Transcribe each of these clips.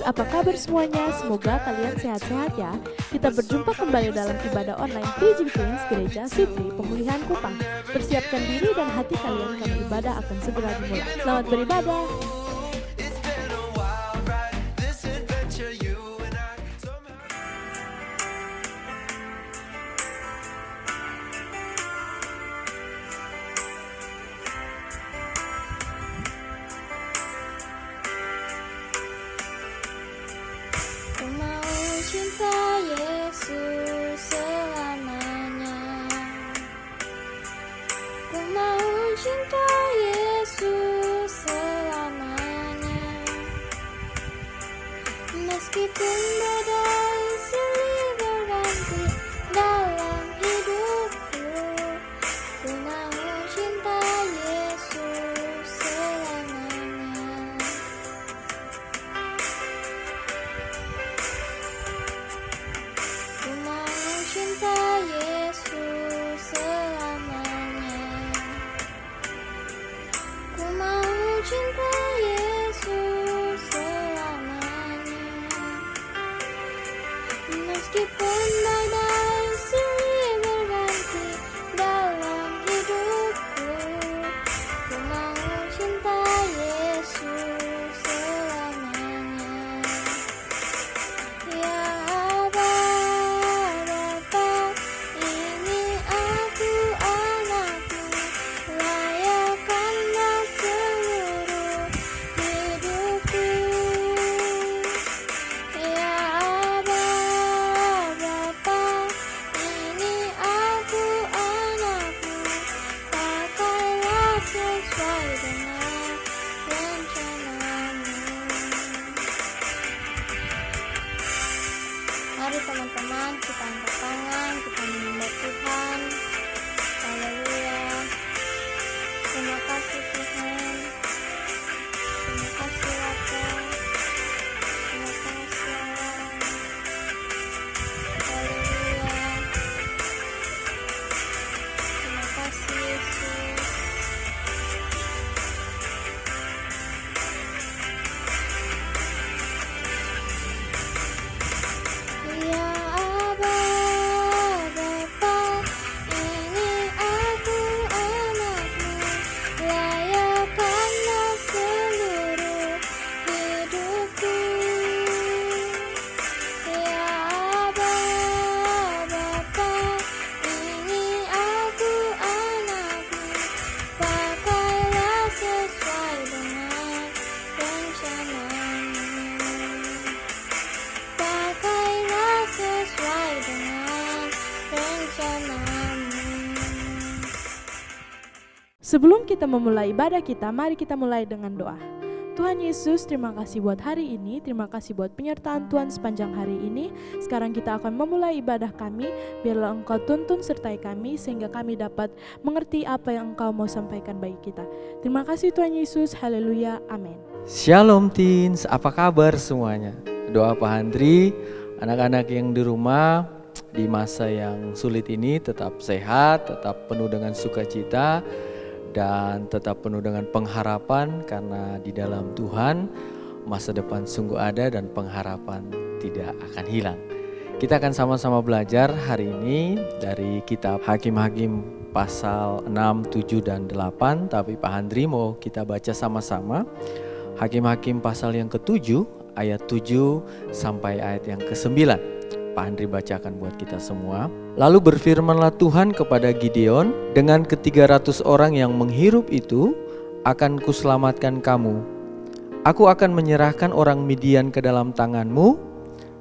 apa kabar semuanya? Semoga kalian sehat-sehat ya. Kita berjumpa kembali dalam ibadah online PG Queens Gereja Sipri Pemulihan Kupang. Persiapkan diri dan hati kalian karena ibadah akan segera dimulai. Selamat beribadah. Ku mau cinta Yesus selamanya. Ku mau cinta Yesus selamanya. Meskipun badai silih berganti dalam hidupku, ku mau cinta Yesus selamanya. Ku mau cinta Yesus selamanya. Ku mau cinta Yesus selamanya. Meskipun badai silih berganti dalam hidupku, ku mau cinta Yesus selamanya. Ya Aba, Bapa, ini aku anakmu, layakkanlah seluruh hidupku. Ya Aba, Bapa, ini aku anakmu, pakailah sesuai dengan rencanamu. Mari teman-teman, kita angkat tangan, kita menyembah Tuhan. Haleluya. Terima kasih Tuhan. Terima kasih Bapa. Terima kasih Allah. Haleluya. Terima kasih Yesus. Ya Aba, Bapa, ini aku anakmu, layakkanlah seluruh hidupku. Ya Aba, Bapa, ini aku anakmu, pakailah sesuai dengan rencanamu. Pakailah sesuai dengan rencanamu. Sebelum kita memulai ibadah kita, mari kita mulai dengan doa. Tuhan Yesus, terima kasih buat hari ini, terima kasih buat penyertaan Tuhan sepanjang hari ini. Sekarang kita akan memulai ibadah kami, biarlah Engkau tuntun sertai kami, sehingga kami dapat mengerti apa yang Engkau mau sampaikan bagi kita. Terima kasih Tuhan Yesus, haleluya, amin. Shalom teens, apa kabar semuanya? Doa Pak Handri, anak-anak yang di rumah di masa yang sulit ini tetap sehat, tetap penuh dengan sukacita, dan tetap penuh dengan pengharapan karena di dalam Tuhan masa depan sungguh ada dan pengharapan tidak akan hilang. Kita akan sama-sama belajar hari ini dari kitab Hakim-Hakim pasal 6, 7, dan 8, tapi Pak Handri mau kita baca sama-sama. Hakim-Hakim pasal yang ke-7 ayat 7 sampai ayat yang ke-9. Pak Andri bacakan buat kita semua. Lalu berfirmanlah Tuhan kepada Gideon, dengan ke-300 orang yang menghirup itu akan kuselamatkan kamu. Aku akan menyerahkan orang Midian ke dalam tanganmu,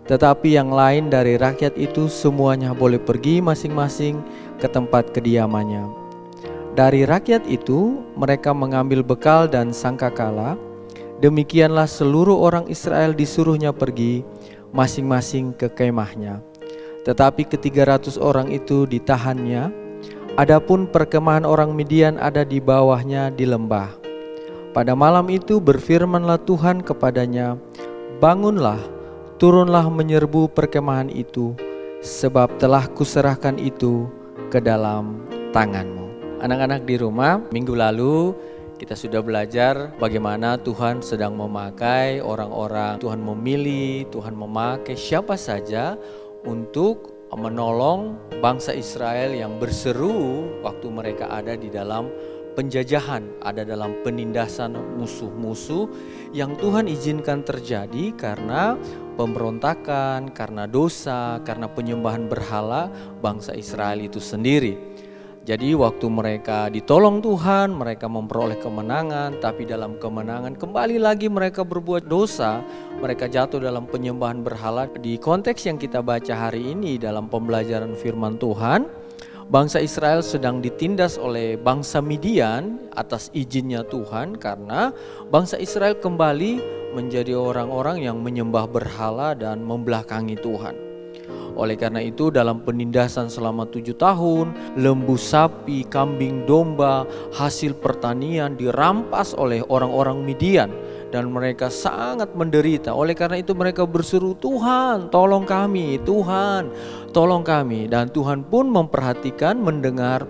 tetapi yang lain dari rakyat itu semuanya boleh pergi masing-masing ke tempat kediamannya. Dari rakyat itu mereka mengambil bekal dan sangkakala. Demikianlah seluruh orang Israel disuruhnya pergi masing-masing ke kemahnya. Tetapi ke-300 orang itu ditahannya. Adapun perkemahan orang Midian ada di bawahnya di lembah. Pada malam itu berfirmanlah Tuhan kepadanya, bangunlah, turunlah menyerbu perkemahan itu, sebab telah kuserahkan itu ke dalam tanganmu. Anak-anak di rumah, minggu lalu Kita sudah belajar bagaimana Tuhan sedang memakai orang-orang, Tuhan memilih, Tuhan memakai siapa saja untuk menolong bangsa Israel yang berseru waktu mereka ada di dalam penjajahan, ada dalam penindasan musuh-musuh yang Tuhan izinkan terjadi karena pemberontakan, karena dosa, karena penyembahan berhala bangsa Israel itu sendiri. Jadi waktu mereka ditolong Tuhan, mereka memperoleh kemenangan, tapi dalam kemenangan kembali lagi mereka berbuat dosa, mereka jatuh dalam penyembahan berhala. Di konteks yang kita baca hari ini dalam pembelajaran firman Tuhan, bangsa Israel sedang ditindas oleh bangsa Midian atas izinnya Tuhan karena bangsa Israel kembali menjadi orang-orang yang menyembah berhala dan membelakangi Tuhan. Oleh karena itu dalam penindasan selama 7 tahun, lembu sapi, kambing domba, hasil pertanian dirampas oleh orang-orang Midian dan mereka sangat menderita. Oleh karena itu mereka berseru, Tuhan tolong kami, Tuhan tolong kami. Dan Tuhan pun memperhatikan, mendengar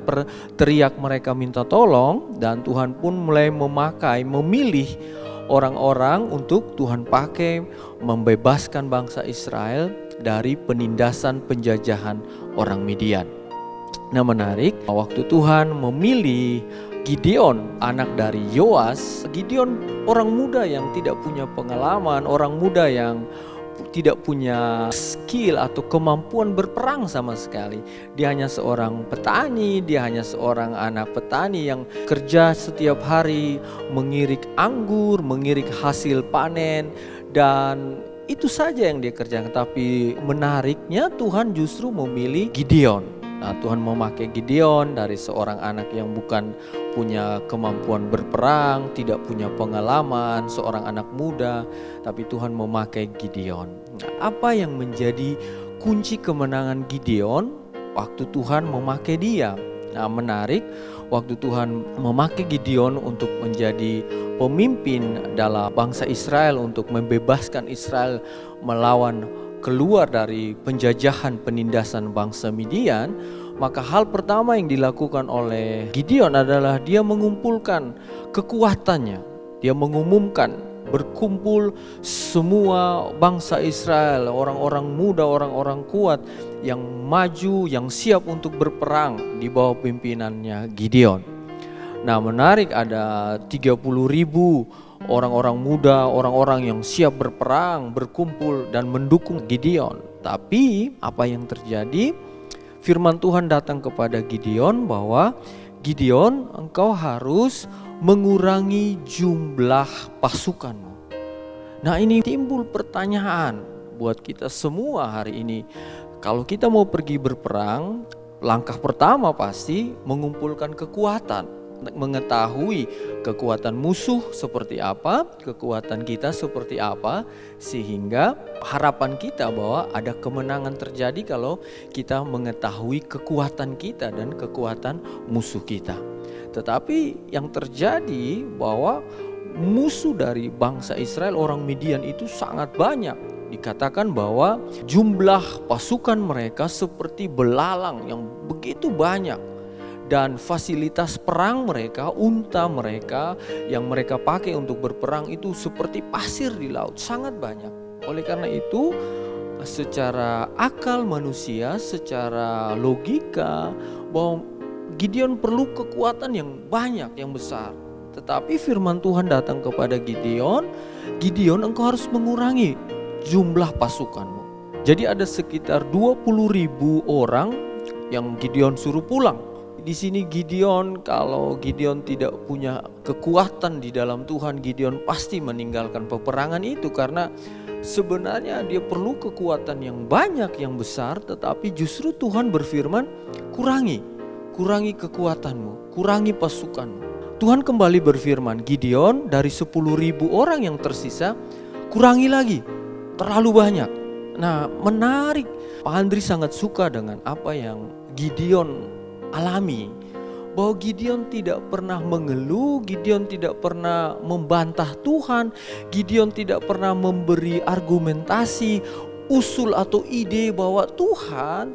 teriak mereka minta tolong, dan Tuhan pun mulai memilih orang-orang untuk Tuhan pakai membebaskan bangsa Israel dari penindasan penjajahan orang Midian. Nah menarik, waktu Tuhan memilih Gideon, anak dari Yoas. Gideon orang muda yang tidak punya pengalaman, orang muda yang tidak punya skill atau kemampuan berperang sama sekali. Dia hanya seorang petani, dia hanya seorang anak petani yang kerja setiap hari mengirik anggur, mengirik hasil panen, dan itu saja yang dia kerjakan. Tapi menariknya Tuhan justru memilih Gideon. Nah, Tuhan memakai Gideon dari seorang anak yang bukan punya kemampuan berperang, tidak punya pengalaman, seorang anak muda, tapi Tuhan memakai Gideon. Nah, apa yang menjadi kunci kemenangan Gideon waktu Tuhan memakai dia? Nah, menarik, waktu Tuhan memakai Gideon untuk menjadi pemimpin dalam bangsa Israel untuk membebaskan Israel melawan keluar dari penjajahan penindasan bangsa Midian, maka hal pertama yang dilakukan oleh Gideon adalah dia mengumpulkan kekuatannya. Dia mengumumkan, berkumpul semua bangsa Israel, orang-orang muda, orang-orang kuat yang maju, yang siap untuk berperang di bawah pimpinannya Gideon. Nah menarik, ada 30.000 orang-orang muda, orang-orang yang siap berperang, berkumpul dan mendukung Gideon. Tapi apa yang terjadi? Firman Tuhan datang kepada Gideon bahwa Gideon, engkau harus mengurangi jumlah pasukanmu. Nah ini timbul pertanyaan buat kita semua hari ini. Kalau kita mau pergi berperang, langkah pertama pasti mengumpulkan kekuatan. Mengetahui kekuatan musuh seperti apa, kekuatan kita seperti apa, sehingga harapan kita bahwa ada kemenangan terjadi kalau kita mengetahui kekuatan kita dan kekuatan musuh kita. Tetapi yang terjadi bahwa musuh dari bangsa Israel, orang Midian itu sangat banyak. Dikatakan bahwa jumlah pasukan mereka seperti belalang yang begitu banyak. Dan fasilitas perang mereka, unta mereka yang mereka pakai untuk berperang itu seperti pasir di laut, sangat banyak. Oleh karena itu, secara akal manusia, secara logika, bahwa Gideon perlu kekuatan yang banyak, yang besar. Tetapi firman Tuhan datang kepada Gideon, Gideon engkau harus mengurangi jumlah pasukanmu. Jadi ada sekitar 20.000 orang yang Gideon suruh pulang. Di sini Gideon, kalau Gideon tidak punya kekuatan di dalam Tuhan, Gideon pasti meninggalkan peperangan itu karena sebenarnya dia perlu kekuatan yang banyak, yang besar, tetapi justru Tuhan berfirman, kurangi kekuatanmu, kurangi pasukanmu. Tuhan kembali berfirman, Gideon, dari 10.000 orang yang tersisa, kurangi lagi, terlalu banyak. Nah menarik, Pak Andri sangat suka dengan apa yang Gideon alami, bahwa Gideon tidak pernah mengeluh, Gideon tidak pernah membantah Tuhan, Gideon tidak pernah memberi argumentasi, usul atau ide bahwa Tuhan,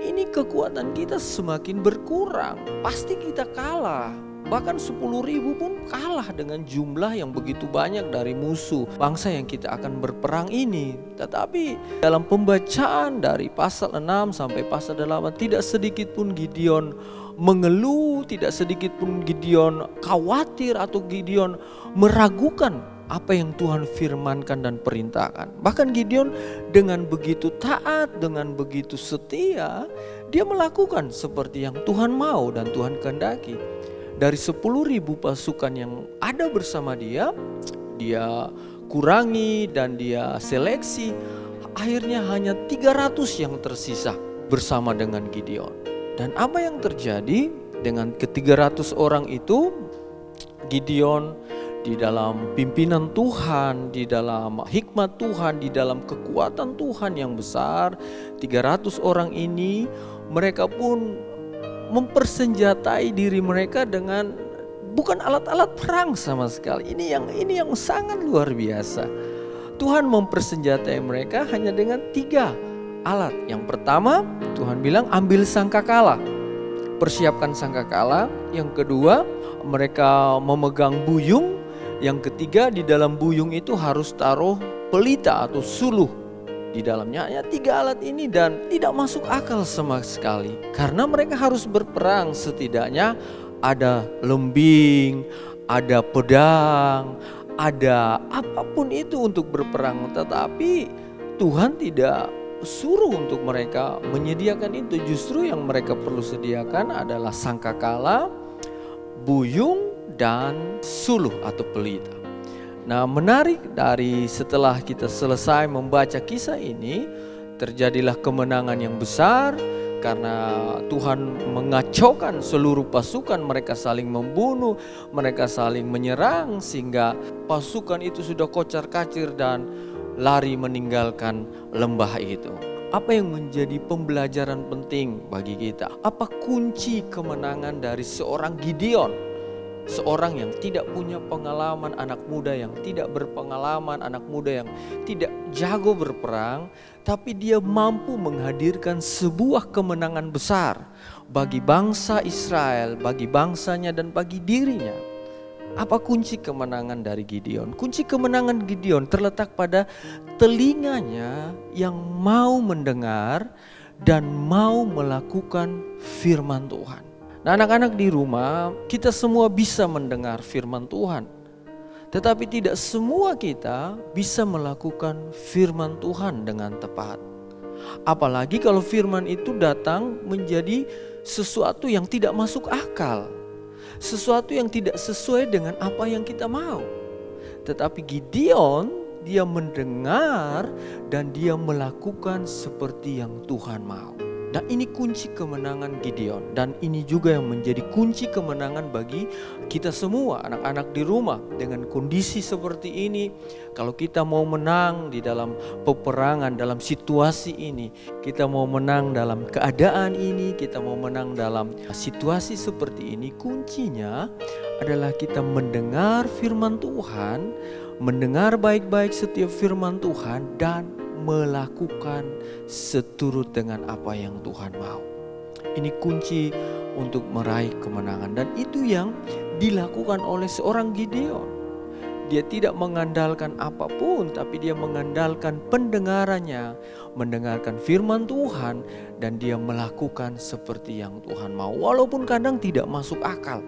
ini kekuatan kita semakin berkurang, pasti kita kalah. Bahkan 10.000 pun kalah dengan jumlah yang begitu banyak dari musuh bangsa yang kita akan berperang ini. Tetapi dalam pembacaan dari pasal 6 sampai pasal 8, tidak sedikit pun Gideon mengeluh, tidak sedikit pun Gideon khawatir atau Gideon meragukan apa yang Tuhan firmankan dan perintahkan. Bahkan Gideon dengan begitu taat, dengan begitu setia, dia melakukan seperti yang Tuhan mau dan Tuhan kehendaki. Dari 10.000 pasukan yang ada bersama dia kurangi dan dia seleksi. Akhirnya hanya 300 yang tersisa bersama dengan Gideon. Dan apa yang terjadi dengan ke-300 orang itu? Gideon di dalam pimpinan Tuhan, di dalam hikmat Tuhan, di dalam kekuatan Tuhan yang besar, 300 orang ini mereka pun mempersenjatai diri mereka dengan bukan alat-alat perang sama sekali. Ini yang sangat luar biasa. Tuhan mempersenjatai mereka hanya dengan 3 alat. Yang pertama, Tuhan bilang ambil sangkakala. Persiapkan sangkakala. Yang kedua, mereka memegang buyung. Yang ketiga, di dalam buyung itu harus taruh pelita atau suluh. Di dalamnya hanya 3 alat ini dan tidak masuk akal sama sekali. Karena mereka harus berperang, setidaknya ada lembing, ada pedang, ada apapun itu untuk berperang. Tetapi Tuhan tidak suruh untuk mereka menyediakan itu. Justru yang mereka perlu sediakan adalah sangkakala, buyung, dan suluh atau pelita. Nah, menarik dari setelah kita selesai membaca kisah ini, terjadilah kemenangan yang besar karena Tuhan mengacaukan seluruh pasukan. Mereka saling membunuh, mereka saling menyerang sehingga pasukan itu sudah kocar-kacir dan lari meninggalkan lembah itu. Apa yang menjadi pembelajaran penting bagi kita? Apa kunci kemenangan dari seorang Gideon? Seorang yang tidak punya pengalaman, anak muda yang tidak berpengalaman, anak muda yang tidak jago berperang, tapi dia mampu menghadirkan sebuah kemenangan besar bagi bangsa Israel, bagi bangsanya dan bagi dirinya. Apa kunci kemenangan dari Gideon? Kunci kemenangan Gideon terletak pada telinganya yang mau mendengar dan mau melakukan firman Tuhan. Nah, anak-anak di rumah, kita semua bisa mendengar firman Tuhan. Tetapi tidak semua kita bisa melakukan firman Tuhan dengan tepat. Apalagi kalau firman itu datang menjadi sesuatu yang tidak masuk akal. Sesuatu yang tidak sesuai dengan apa yang kita mau. Tetapi Gideon, dia mendengar dan dia melakukan seperti yang Tuhan mau. Dan ini kunci kemenangan Gideon. Dan ini juga yang menjadi kunci kemenangan bagi kita semua, anak-anak di rumah. Dengan kondisi seperti ini, kalau kita mau menang di dalam peperangan, dalam situasi ini, kita mau menang dalam keadaan ini, kita mau menang dalam situasi seperti ini, kuncinya adalah kita mendengar firman Tuhan, mendengar baik-baik setiap firman Tuhan, dan melakukan seturut dengan apa yang Tuhan mau. Ini kunci untuk meraih kemenangan, dan itu yang dilakukan oleh seorang Gideon. Dia tidak mengandalkan apapun, tapi dia mengandalkan pendengarannya, mendengarkan firman Tuhan, dan dia melakukan seperti yang Tuhan mau. Walaupun kadang tidak masuk akal.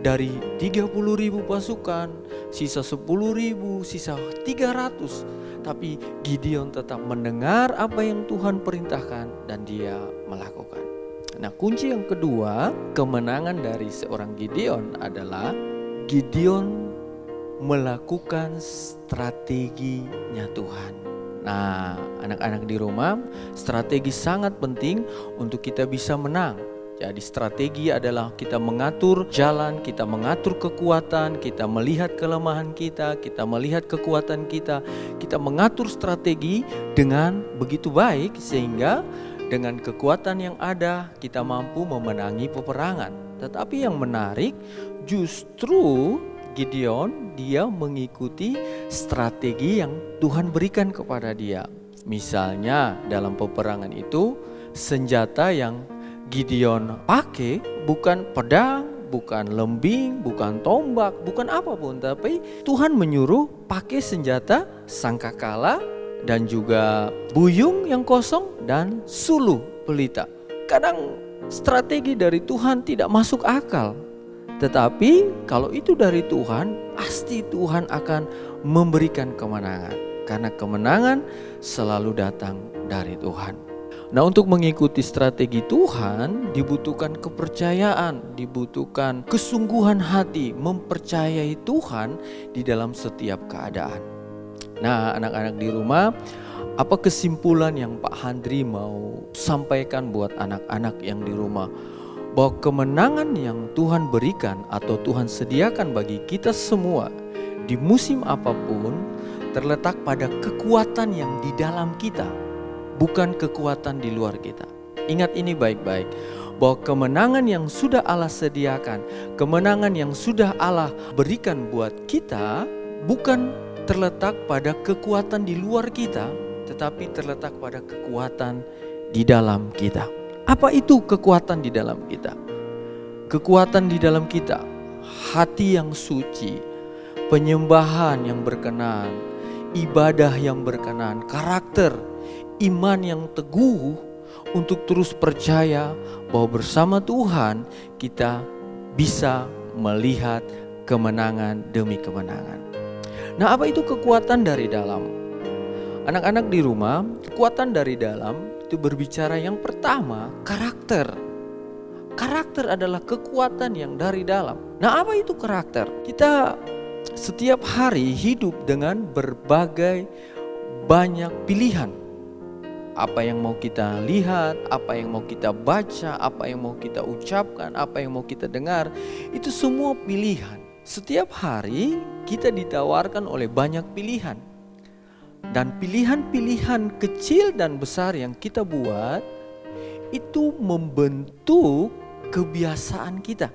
Dari 30.000 pasukan, sisa 10.000, sisa 300. Tapi Gideon tetap mendengar apa yang Tuhan perintahkan dan dia melakukan. Nah, kunci yang kedua kemenangan dari seorang Gideon adalah Gideon melakukan strateginya Tuhan. Nah, anak-anak di rumah, strategi sangat penting untuk kita bisa menang. Jadi strategi adalah kita mengatur jalan, kita mengatur kekuatan, kita melihat kelemahan kita melihat kekuatan kita mengatur strategi dengan begitu baik sehingga dengan kekuatan yang ada kita mampu memenangi peperangan. Tetapi yang menarik justru Gideon dia mengikuti strategi yang Tuhan berikan kepada dia. Misalnya dalam peperangan itu senjata yang Gideon pakai bukan pedang, bukan lembing, bukan tombak, bukan apapun. Tapi Tuhan menyuruh pakai senjata sangkakala dan juga buyung yang kosong dan suluh pelita. Kadang strategi dari Tuhan tidak masuk akal. Tetapi kalau itu dari Tuhan, pasti Tuhan akan memberikan kemenangan. Karena kemenangan selalu datang dari Tuhan. Nah, untuk mengikuti strategi Tuhan dibutuhkan kepercayaan, dibutuhkan kesungguhan hati, mempercayai Tuhan di dalam setiap keadaan. Nah, anak-anak di rumah, apa kesimpulan yang Pak Handri mau sampaikan buat anak-anak yang di rumah? Bahwa kemenangan yang Tuhan berikan atau Tuhan sediakan bagi kita semua di musim apapun terletak pada kekuatan yang di dalam kita, bukan kekuatan di luar kita. Ingat ini baik-baik, bahwa kemenangan yang sudah Allah sediakan, kemenangan yang sudah Allah berikan buat kita bukan terletak pada kekuatan di luar kita, tetapi terletak pada kekuatan di dalam kita. Apa itu kekuatan di dalam kita? Kekuatan di dalam kita, hati yang suci, penyembahan yang berkenan, ibadah yang berkenan, karakter, iman yang teguh untuk terus percaya bahwa bersama Tuhan kita bisa melihat kemenangan demi kemenangan. Nah, apa itu kekuatan dari dalam? Anak-anak di rumah, kekuatan dari dalam itu berbicara yang pertama, karakter. Karakter adalah kekuatan yang dari dalam. Nah, apa itu karakter? Kita setiap hari hidup dengan berbagai banyak pilihan. Apa yang mau kita lihat, apa yang mau kita baca, apa yang mau kita ucapkan, apa yang mau kita dengar, itu semua pilihan. Setiap hari kita ditawarkan oleh banyak pilihan. Dan pilihan-pilihan kecil dan besar yang kita buat itu membentuk kebiasaan kita.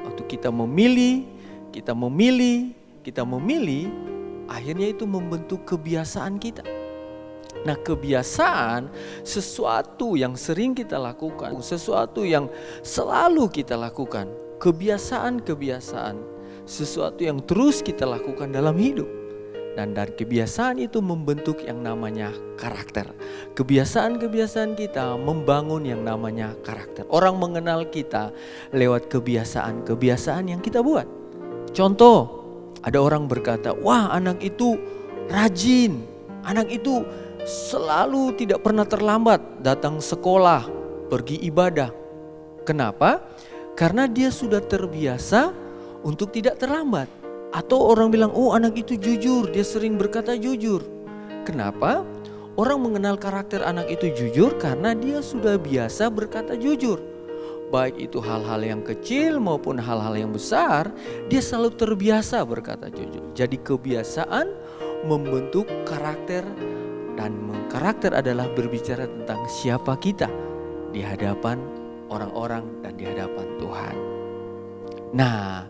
Waktu kita memilih, akhirnya itu membentuk kebiasaan kita. Nah, kebiasaan sesuatu yang sering kita lakukan, sesuatu yang selalu kita lakukan. Kebiasaan-kebiasaan, sesuatu yang terus kita lakukan dalam hidup. Dan dari kebiasaan itu membentuk yang namanya karakter. Kebiasaan-kebiasaan kita membangun yang namanya karakter. Orang mengenal kita lewat kebiasaan-kebiasaan yang kita buat. Contoh, ada orang berkata, wah anak itu rajin, anak itu selalu tidak pernah terlambat datang sekolah, pergi ibadah. Kenapa? Karena dia sudah terbiasa untuk tidak terlambat. Atau orang bilang, oh anak itu jujur, dia sering berkata jujur. Kenapa? Orang mengenal karakter anak itu jujur karena dia sudah biasa berkata jujur. Baik itu hal-hal yang kecil maupun hal-hal yang besar, dia selalu terbiasa berkata jujur. Jadi kebiasaan membentuk karakter, dan karakter adalah berbicara tentang siapa kita di hadapan orang-orang dan di hadapan Tuhan. Nah,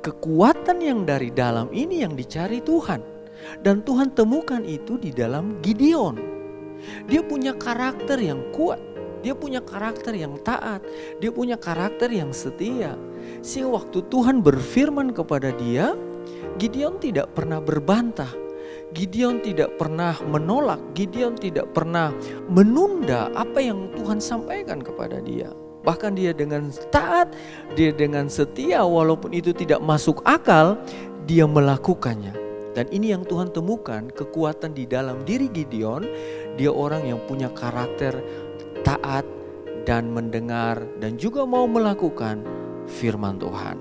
kekuatan yang dari dalam ini yang dicari Tuhan. Dan Tuhan temukan itu di dalam Gideon. Dia punya karakter yang kuat. Dia punya karakter yang taat. Dia punya karakter yang setia. Sehingga waktu Tuhan berfirman kepada dia, Gideon tidak pernah berbantah. Gideon tidak pernah menolak. Gideon tidak pernah menunda apa yang Tuhan sampaikan kepada dia. Bahkan dia dengan taat, dia dengan setia, walaupun itu tidak masuk akal, dia melakukannya. Dan ini yang Tuhan temukan, kekuatan di dalam diri Gideon. Dia orang yang punya karakter taat dan mendengar dan juga mau melakukan firman Tuhan.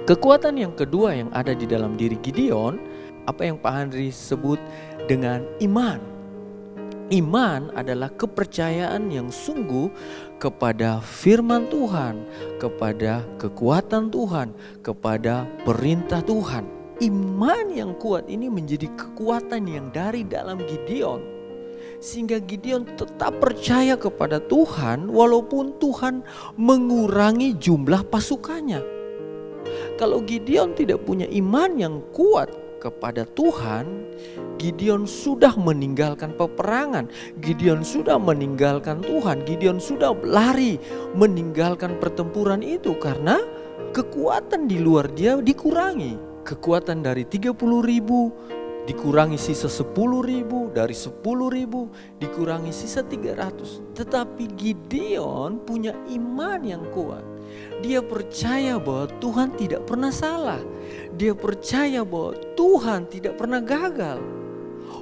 Kekuatan yang kedua yang ada di dalam diri Gideon, apa yang Pak Handri sebut dengan iman. Iman adalah kepercayaan yang sungguh kepada firman Tuhan, kepada kekuatan Tuhan, kepada perintah Tuhan. Iman yang kuat ini menjadi kekuatan yang dari dalam Gideon. Sehingga Gideon tetap percaya kepada Tuhan walaupun Tuhan mengurangi jumlah pasukannya. Kalau Gideon tidak punya iman yang kuat, kepada Tuhan, Gideon sudah meninggalkan peperangan. Gideon sudah meninggalkan Tuhan. Gideon sudah lari meninggalkan pertempuran itu karena kekuatan di luar dia dikurangi. Kekuatan dari 30.000 dikurangi sisa 10.000, dari 10.000 dikurangi sisa 300. Tetapi Gideon punya iman yang kuat. Dia percaya bahwa Tuhan tidak pernah salah. Dia percaya bahwa Tuhan tidak pernah gagal.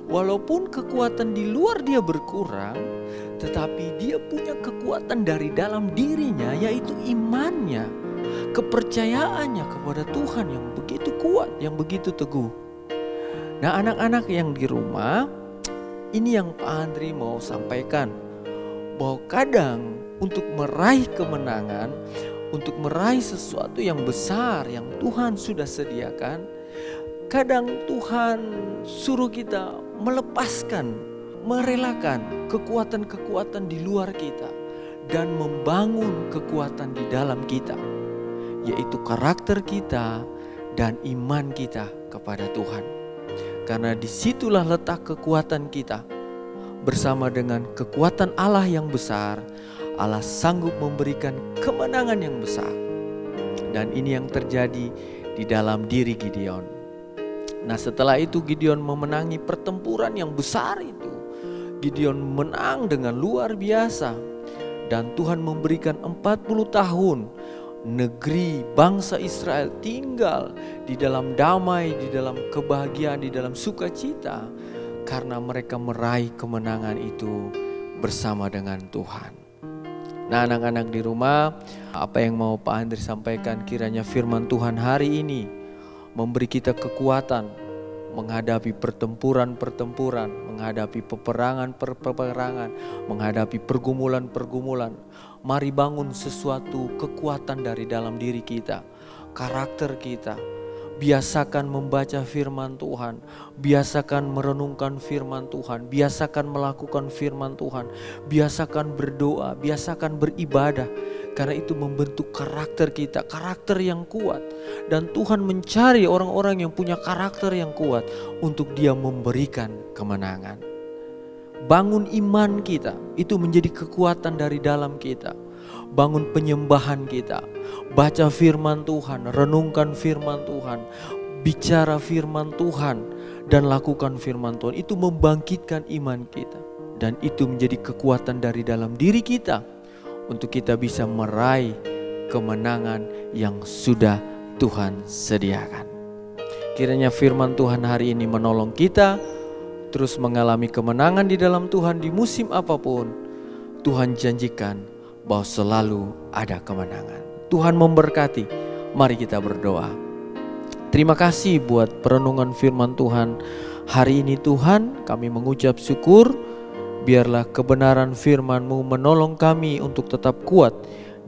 Walaupun kekuatan di luar dia berkurang, tetapi dia punya kekuatan dari dalam dirinya, yaitu imannya, kepercayaannya kepada Tuhan yang begitu kuat, yang begitu teguh. Nah, anak-anak yang di rumah, ini yang Pak Andri mau sampaikan, bahwa kadang untuk meraih kemenangan, untuk meraih sesuatu yang besar yang Tuhan sudah sediakan, kadang Tuhan suruh kita melepaskan, merelakan kekuatan-kekuatan di luar kita dan membangun kekuatan di dalam kita, yaitu karakter kita dan iman kita kepada Tuhan. Karena disitulah letak kekuatan kita. Bersama dengan kekuatan Allah yang besar, Allah sanggup memberikan kemenangan yang besar. Dan ini yang terjadi di dalam diri Gideon. Nah, setelah itu Gideon memenangi pertempuran yang besar itu. Gideon menang dengan luar biasa. Dan Tuhan memberikan 40 tahun negeri bangsa Israel tinggal di dalam damai, di dalam kebahagiaan, di dalam sukacita. Karena mereka meraih kemenangan itu bersama dengan Tuhan. Nah, anak-anak di rumah, apa yang mau Pak Andri sampaikan, kiranya firman Tuhan hari ini memberi kita kekuatan menghadapi pertempuran-pertempuran, menghadapi peperangan-peperangan, menghadapi pergumulan-pergumulan. Mari bangun sesuatu kekuatan dari dalam diri kita, karakter kita. Biasakan membaca firman Tuhan, biasakan merenungkan firman Tuhan, biasakan melakukan firman Tuhan, biasakan berdoa, biasakan beribadah. Karena itu membentuk karakter kita, karakter yang kuat. Dan Tuhan mencari orang-orang yang punya karakter yang kuat untuk Dia memberikan kemenangan. Bangun iman kita, itu menjadi kekuatan dari dalam kita. Bangun penyembahan kita, baca firman Tuhan, renungkan firman Tuhan, bicara firman Tuhan, dan lakukan firman Tuhan. Itu membangkitkan iman kita. Dan itu menjadi kekuatan dari dalam diri kita untuk kita bisa meraih kemenangan yang sudah Tuhan sediakan. Kiranya firman Tuhan hari ini menolong kita terus mengalami kemenangan di dalam Tuhan di musim apapun. Tuhan janjikan bahwa selalu ada kemenangan. Tuhan memberkati. Mari kita berdoa. Terima kasih buat perenungan firman Tuhan hari ini Tuhan. Kami mengucap syukur. Biarlah kebenaran firman-Mu menolong kami untuk tetap kuat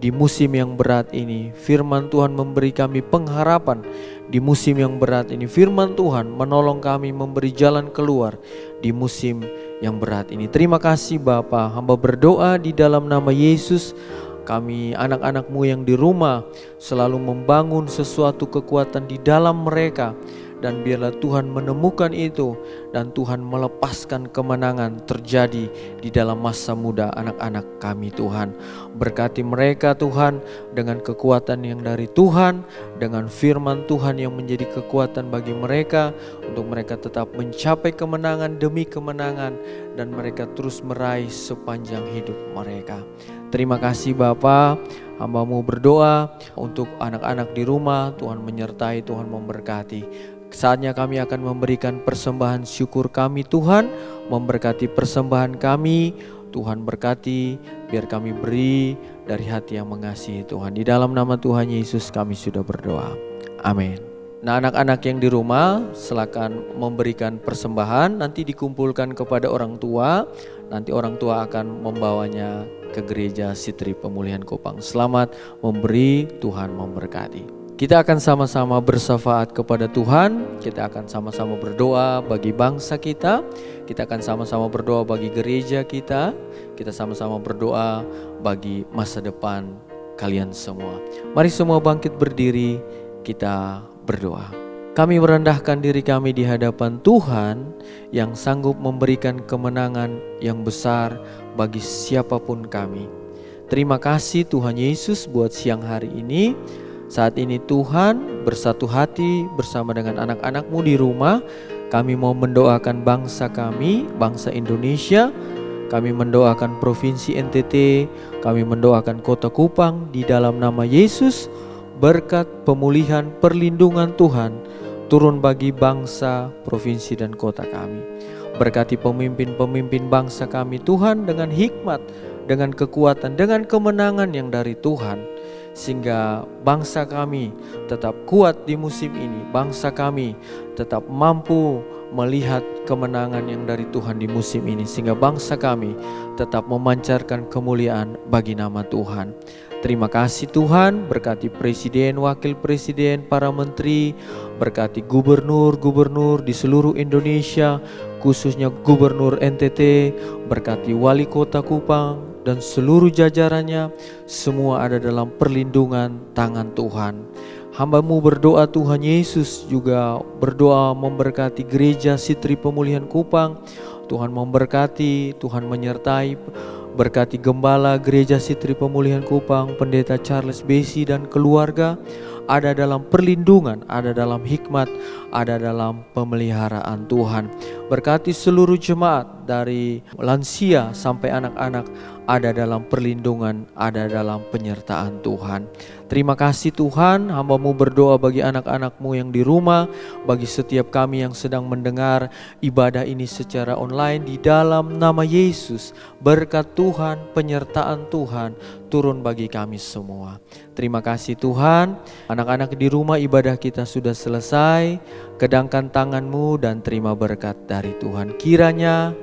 di musim yang berat ini. Firman Tuhan memberi kami pengharapan di musim yang berat ini. Firman Tuhan menolong kami memberi jalan keluar di musim yang berat ini. Terima kasih Bapa. Hamba berdoa di dalam nama Yesus. Kami anak-anak-Mu yang di rumah selalu membangun sesuatu kekuatan di dalam mereka. Dan biarlah Tuhan menemukan itu dan Tuhan melepaskan kemenangan terjadi di dalam masa muda anak-anak kami Tuhan. Berkati mereka Tuhan dengan kekuatan yang dari Tuhan, dengan firman Tuhan yang menjadi kekuatan bagi mereka untuk mereka tetap mencapai kemenangan demi kemenangan dan mereka terus meraih sepanjang hidup mereka. Terima kasih Bapa. Hamba-Mu berdoa untuk anak-anak di rumah, Tuhan menyertai, Tuhan memberkati. Saatnya kami akan memberikan persembahan syukur kami Tuhan, memberkati persembahan kami. Tuhan berkati, biar kami beri dari hati yang mengasihi Tuhan. Di dalam nama Tuhan Yesus kami sudah berdoa. Amin. Nah, anak-anak yang di rumah silakan memberikan persembahan, nanti dikumpulkan kepada orang tua. Nanti orang tua akan membawanya ke gereja Sitri Pemulihan Kupang. Selamat memberi, Tuhan memberkati. Kita akan sama-sama bersyafat kepada Tuhan. Kita akan sama-sama berdoa bagi bangsa kita. Kita akan sama-sama berdoa bagi gereja kita. Kita sama-sama berdoa bagi masa depan kalian semua. Mari semua bangkit berdiri, kita berdoa. Kami merendahkan diri kami di hadapan Tuhan yang sanggup memberikan kemenangan yang besar bagi siapapun kami. Terima kasih Tuhan Yesus buat siang hari ini. Saat ini Tuhan bersatu hati bersama dengan anak-anak-Mu di rumah. Kami mau mendoakan bangsa kami, bangsa Indonesia. Kami mendoakan Provinsi NTT, kami mendoakan Kota Kupang di dalam nama Yesus. Berkat pemulihan perlindungan Tuhan turun bagi bangsa, provinsi dan kota kami. Berkati pemimpin-pemimpin bangsa kami Tuhan dengan hikmat, dengan kekuatan, dengan kemenangan yang dari Tuhan. Sehingga bangsa kami tetap kuat di musim ini. Bangsa kami tetap mampu melihat kemenangan yang dari Tuhan di musim ini. Sehingga bangsa kami tetap memancarkan kemuliaan bagi nama Tuhan. Terima kasih Tuhan, berkati presiden, wakil presiden, para menteri, berkati gubernur-gubernur di seluruh Indonesia, khususnya gubernur NTT, berkati wali kota Kupang dan seluruh jajarannya, semua ada dalam perlindungan tangan Tuhan. Hamba-Mu berdoa Tuhan Yesus juga berdoa memberkati gereja Sitri Pemulihan Kupang. Tuhan memberkati, Tuhan menyertai. Berkati gembala gereja Sitri Pemulihan Kupang, pendeta Charles Besi dan keluarga, ada dalam perlindungan, ada dalam hikmat, ada dalam pemeliharaan Tuhan. Berkati seluruh jemaat dari lansia sampai anak-anak, ada dalam perlindungan, ada dalam penyertaan Tuhan. Terima kasih Tuhan, hamba-Mu berdoa bagi anak-anak-Mu yang di rumah, bagi setiap kami yang sedang mendengar ibadah ini secara online di dalam nama Yesus. Berkat Tuhan, penyertaan Tuhan turun bagi kami semua. Terima kasih Tuhan, anak-anak di rumah ibadah kita sudah selesai. Kedangkan tangan-Mu dan terima berkat dari Tuhan. Kiranya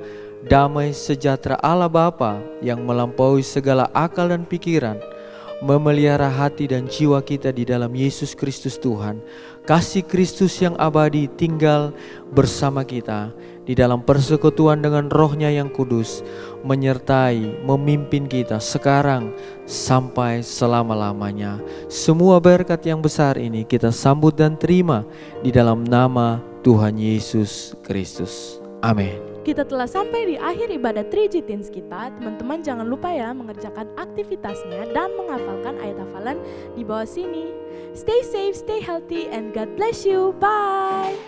damai sejahtera Allah Bapa yang melampaui segala akal dan pikiran memelihara hati dan jiwa kita di dalam Yesus Kristus Tuhan. Kasih Kristus yang abadi tinggal bersama kita di dalam persekutuan dengan Roh-Nya yang kudus, menyertai, memimpin kita sekarang sampai selama-lamanya. Semua berkat yang besar ini kita sambut dan terima di dalam nama Tuhan Yesus Kristus. Amin. Kita telah sampai di akhir ibadah 3G Teens kita. Teman-teman jangan lupa ya mengerjakan aktivitasnya dan menghafalkan ayat hafalan di bawah sini. Stay safe, stay healthy, and God bless you. Bye.